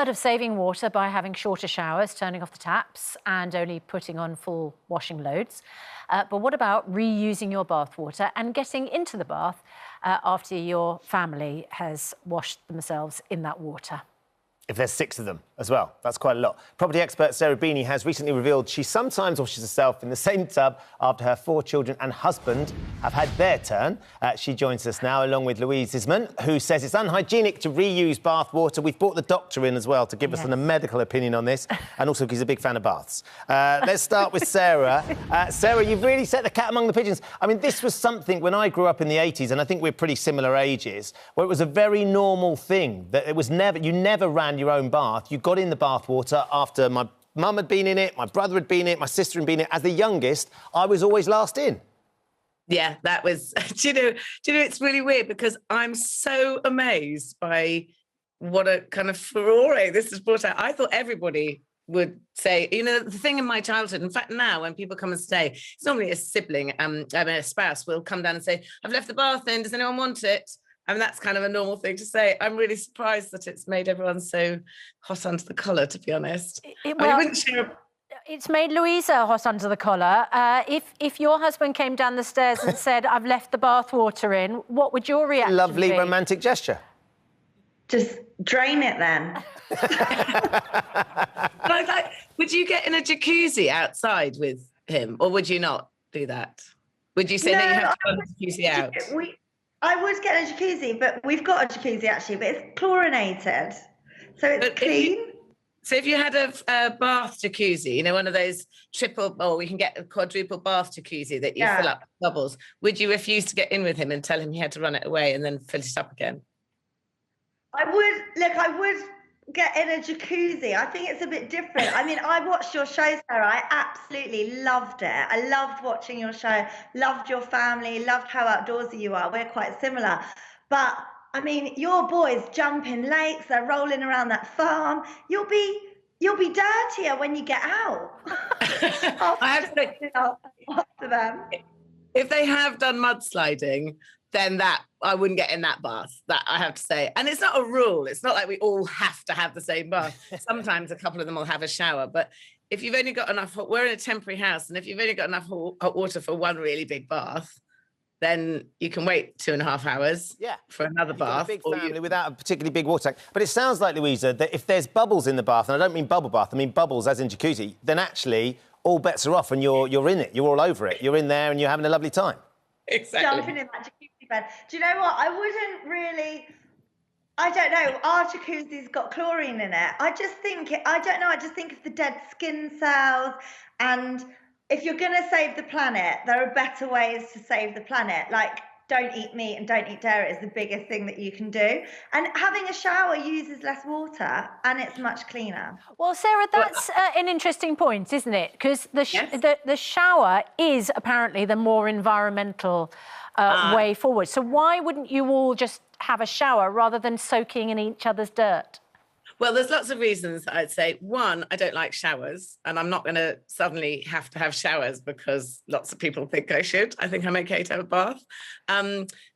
heard of saving water by having shorter showers, turning off the taps and only putting on full washing loads. But what about reusing your bath water and getting into the bath after your family has washed themselves in that water? If there's 6 of them as well, that's quite a lot. Property expert Sarah Beeny has recently revealed she sometimes washes herself in the same tub after her 4 children and husband have had their turn. She joins us now along with Luisa Zissman, who says it's unhygienic to reuse bath water. We've brought the doctor in as well to give us a medical opinion on this, and also because he's a big fan of baths. Let's start with Sarah. Sarah, you've really set the cat among the pigeons. I mean, this was something when I grew up in the 80s, and I think we're pretty similar ages, where it was a very normal thing, that it was never, you never ran your own bath. You got in the bath water after my mum had been in it, my brother had been in it, my sister had been in it. As the youngest, I was always last in. Yeah, that was... do you know, it's really weird because I'm so amazed by what a kind of furore this has brought out. I thought everybody would say, you know, the thing in my childhood, in fact, now when people come and stay, it's normally a sibling, a spouse will come down and say, I've left the bath in, does anyone want it? I mean, that's kind of a normal thing to say. I'm really surprised that it's made everyone so hot under the collar, to be honest. It's made Louisa hot under the collar. If your husband came down the stairs and said, I've left the bath water in, what would your reaction be? Lovely romantic gesture. Just drain it then. Would you get in a jacuzzi outside with him, or would you not do that? Would you say that you have to run the jacuzzi out? I would get a jacuzzi, but we've got a jacuzzi actually, but it's chlorinated, so it's clean. If you had a bath jacuzzi, you know, one of those triple, or we can get a quadruple bath jacuzzi that you fill up with bubbles, would you refuse to get in with him and tell him he had to run it away and then fill it up again? I would get in a jacuzzi. I think it's a bit different. I mean, I watched your show, Sarah. I absolutely loved it. I loved watching your show, loved your family, loved how outdoorsy you are. We're quite similar. But, I mean, your boys jump in lakes, they're rolling around that farm. You'll be dirtier when you get out. I have to say, after them. If they have done mudsliding, then that I wouldn't get in that bath, that I have to say. And it's not a rule. It's not like we all have to have the same bath. Sometimes a couple of them will have a shower. But if you've only got enough, we're in a temporary house, and if you've only got enough hot water for one really big bath, then you can wait 2.5 hours for another bath. Got a big family without a particularly big water tank. But it sounds like, Louisa, that if there's bubbles in the bath, and I don't mean bubble bath, I mean bubbles as in jacuzzi, then actually all bets are off and you're in it. You're all over it. You're in there and you're having a lovely time. Exactly. Jumping in that jacuzzi bed. Do you know what? I wouldn't really... I don't know. Our jacuzzi's got chlorine in it. I just think... I don't know. I just think of the dead skin cells. And if you're going to save the planet, there are better ways to save the planet. Like, don't eat meat and don't eat dairy is the biggest thing that you can do. And having a shower uses less water and it's much cleaner. Well, Sarah, that's an interesting point, isn't it? Because the shower is apparently the more environmental way forward. So why wouldn't you all just have a shower rather than soaking in each other's dirt? Well, there's lots of reasons, I'd say. One, I don't like showers, and I'm not going to suddenly have to have showers because lots of people think I should. I think I'm okay to have a bath.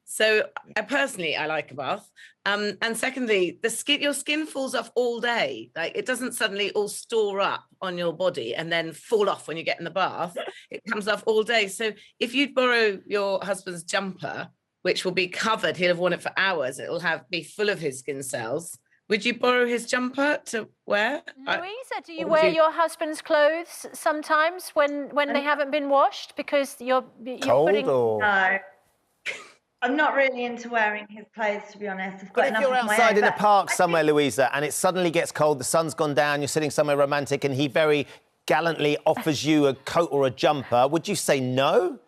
So personally, I like a bath. And secondly, your skin falls off all day. Like, it doesn't suddenly all store up on your body and then fall off when you get in the bath. It comes off all day. So if you'd borrow your husband's jumper, which will be covered, he'll have worn it for hours, it'll be full of his skin cells. Would you borrow his jumper to wear? Louisa, do you wear your husband's clothes sometimes when they haven't been washed because you're cold putting... or... No. I'm not really into wearing his clothes, to be honest. But if you're outside in a park somewhere, Louisa, and it suddenly gets cold, the sun's gone down, you're sitting somewhere romantic, and he very gallantly offers you a coat or a jumper, would you say no?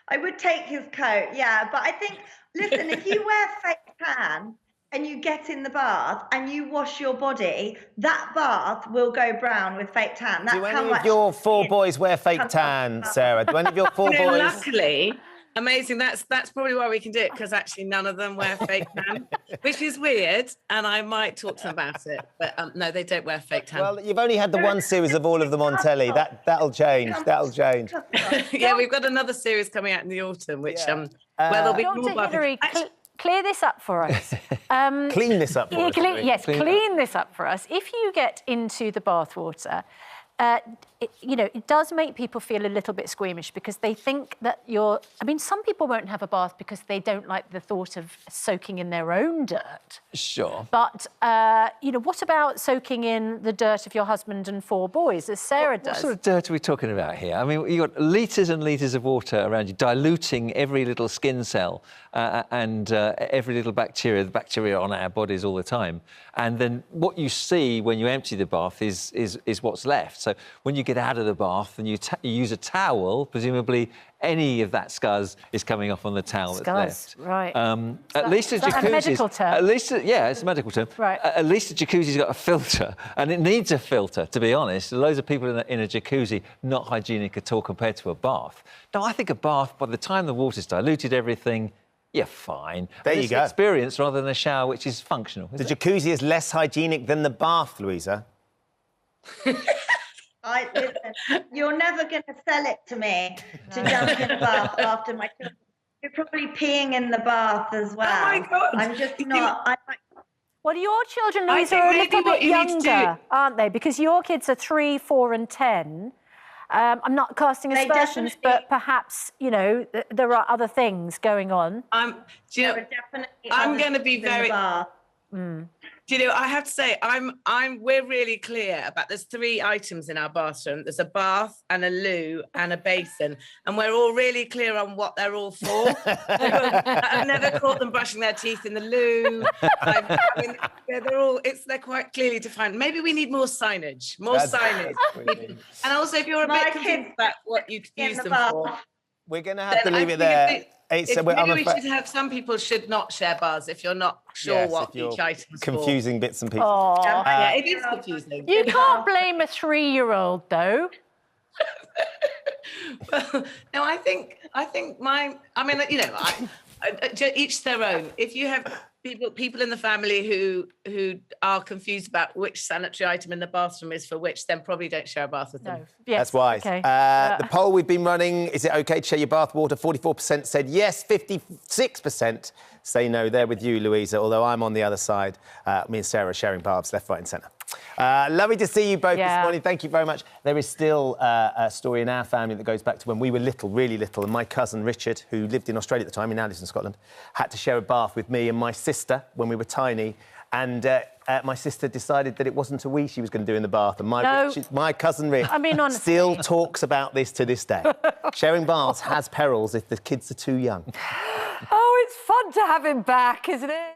I would take his coat, yeah. But I think, listen, if you wear fake tan and you get in the bath and you wash your body, that bath will go brown with fake tan. That's Do any of your 4 boys wear fake tan, Sarah? Do any of your 4 boys... Luckily, amazing, that's probably why we can do it, because actually none of them wear fake tan, which is weird, and I might talk to them about it. But no, they don't wear fake tan. Well, you've only had the one series of all of them on telly. That'll change. That'll change. Yeah, we've got another series coming out in the autumn, which where there'll be Dr more Hilary, clear this up for us. Clean this up for us. Clean this up for us. If you get into the bathwater, it does make people feel a little bit squeamish because they think that some people won't have a bath because they don't like the thought of soaking in their own dirt. Sure. But, what about soaking in the dirt of your husband and 4 boys, as Sarah does? What sort of dirt are we talking about here? I mean, you've got litres and litres of water around you, diluting every little skin cell and every little bacteria, the bacteria on our bodies all the time. And then what you see when you empty the bath is what's left. So when you get out of the bath and you use a towel, presumably any of that scuzz is coming off on the towel that's left. Right. At least a jacuzzi. A medical term. At least, it's a medical term. Right. At least a jacuzzi's got a filter, and it needs a filter, to be honest. Loads of people in a jacuzzi not hygienic at all compared to a bath. No, I think a bath, by the time the water's diluted everything, you're fine. There you go. It's experience rather than a shower, which is functional. The jacuzzi is less hygienic than the bath, Louisa. Listen, you're never going to sell it to me to jump in the bath after my children. You're probably peeing in the bath as well. Oh my God. I'm just not. Well, your children, Louisa, are a little bit younger, aren't they? Because your kids are 3, 4 and 10. I'm not casting aspersions, but perhaps, there are other things going on. I'm going to be very... I have to say, we're really clear about there's 3 items in our bathroom. There's a bath and a loo and a basin, and we're all really clear on what they're all for. I've never caught them brushing their teeth in the loo. They're quite clearly defined. Maybe we need more signage. And also, if you're a bit confused about what you could use them for, we're going to have to leave it there. Some people should not share baths if you're not sure what each item's confusing bits and pieces. It is confusing. You can't blame a 3-year-old, though. Well, no, I think each their own. If you have people in the family who are confused about which sanitary item in the bathroom is for which, then probably don't share a bath with them. No. Yes, that's wise. Okay. The poll we've been running, is it OK to share your bath water? 44% said yes, 56% say no. They're with you, Louisa, although I'm on the other side. Me and Sarah are sharing baths left, right and centre. Lovely to see you both this morning. Thank you very much. There is still a story in our family that goes back to when we were little, really little, and my cousin Richard, who lived in Australia at the time, he now lives in Scotland, had to share a bath with me and my sister when we were tiny, and my sister decided that it wasn't a wee she was going to do in the bath, and my cousin Rich still talks about this to this day. Sharing baths has perils if the kids are too young. Oh, it's fun to have him back, isn't it?